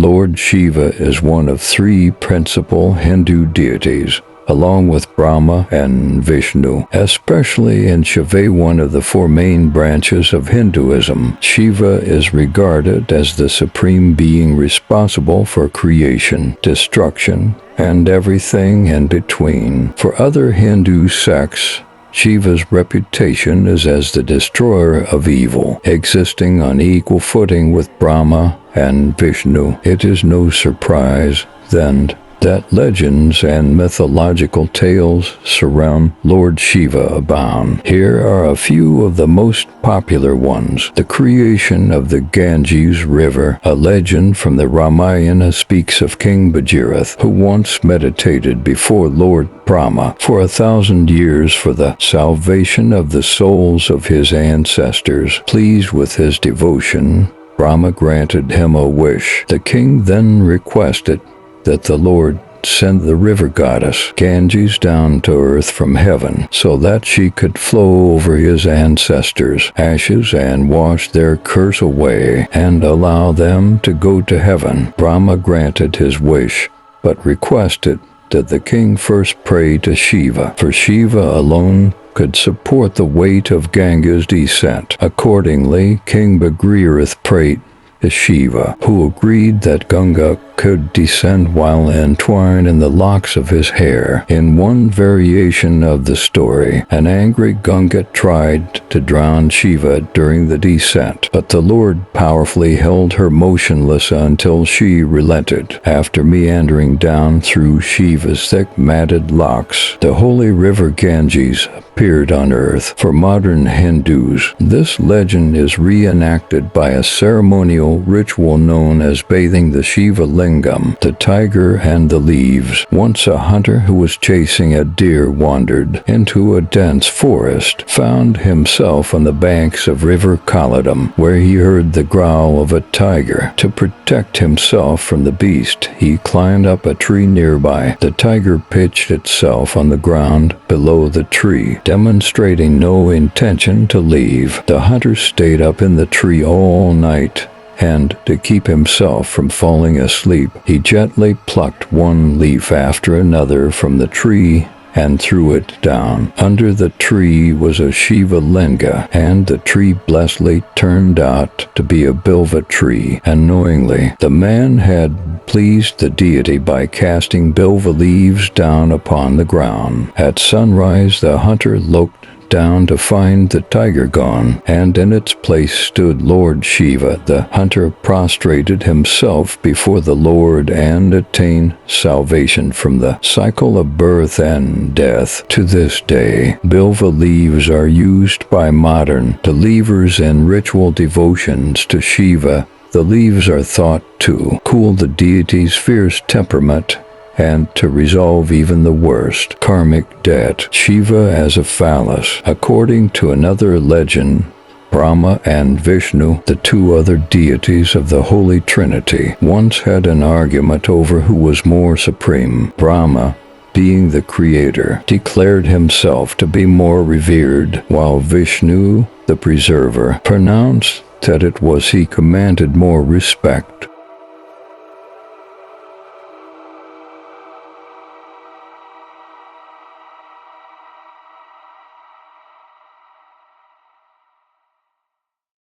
Lord Shiva is one of three principal Hindu deities, along with Brahma and Vishnu. Especially in Shiva, one of the four main branches of Hinduism, Shiva is regarded as the supreme being responsible for creation, destruction, and everything in between. For other Hindu sects, Shiva's reputation is as the destroyer of evil, existing on equal footing with Brahma and Vishnu. It is no surprise, then, that legends and mythological tales surround Lord Shiva abound. Here are a few of the most popular ones. The creation of the Ganges River. A legend from the Ramayana speaks of King Bhagirath, who once meditated before Lord Brahma for 1,000 years for the salvation of the souls of his ancestors. Pleased with his devotion, Brahma granted him a wish. The king then requested that the Lord send the river goddess Ganges down to earth from heaven so that she could flow over his ancestors' ashes and wash their curse away and allow them to go to heaven. Brahma granted his wish, but requested that the king first pray to Shiva, for Shiva alone could support the weight of Ganga's descent. Accordingly, King Bhagirath prayed to Shiva, who agreed that Ganga could descend while entwined in the locks of his hair. In one variation of the story, an angry Ganga tried to drown Shiva during the descent, but the Lord powerfully held her motionless until she relented. After meandering down through Shiva's thick matted locks, the holy river Ganges appeared on earth. For modern Hindus, this legend is reenacted by a ceremonial ritual known as bathing the Shiva Lingam, the tiger and the leaves. Once a hunter who was chasing a deer wandered into a dense forest, found himself on the banks of River Kaladam, where he heard the growl of a tiger. To protect himself from the beast, he climbed up a tree nearby. The tiger pitched itself on the ground below the tree, demonstrating no intention to leave. The hunter stayed up in the tree all night, and to keep himself from falling asleep, he gently plucked one leaf after another from the tree and threw it down. Under the tree was a Shiva Linga, and the tree blessedly turned out to be a bilva tree. Unknowingly, the man had pleased the deity by casting bilva leaves down upon the ground. At sunrise, the hunter looked down to find the tiger gone, and in its place stood Lord Shiva. The hunter prostrated himself before the Lord and attained salvation from the cycle of birth and death. To this day, bilva leaves are used by modern believers in ritual devotions to Shiva. The leaves are thought to cool the deity's fierce temperament and to resolve even the worst karmic debt. Shiva as a phallus. According to another legend, Brahma and Vishnu, the two other deities of the Holy Trinity, once had an argument over who was more supreme. Brahma, being the creator, declared himself to be more revered, while Vishnu, the preserver, pronounced that it was he commanded more respect.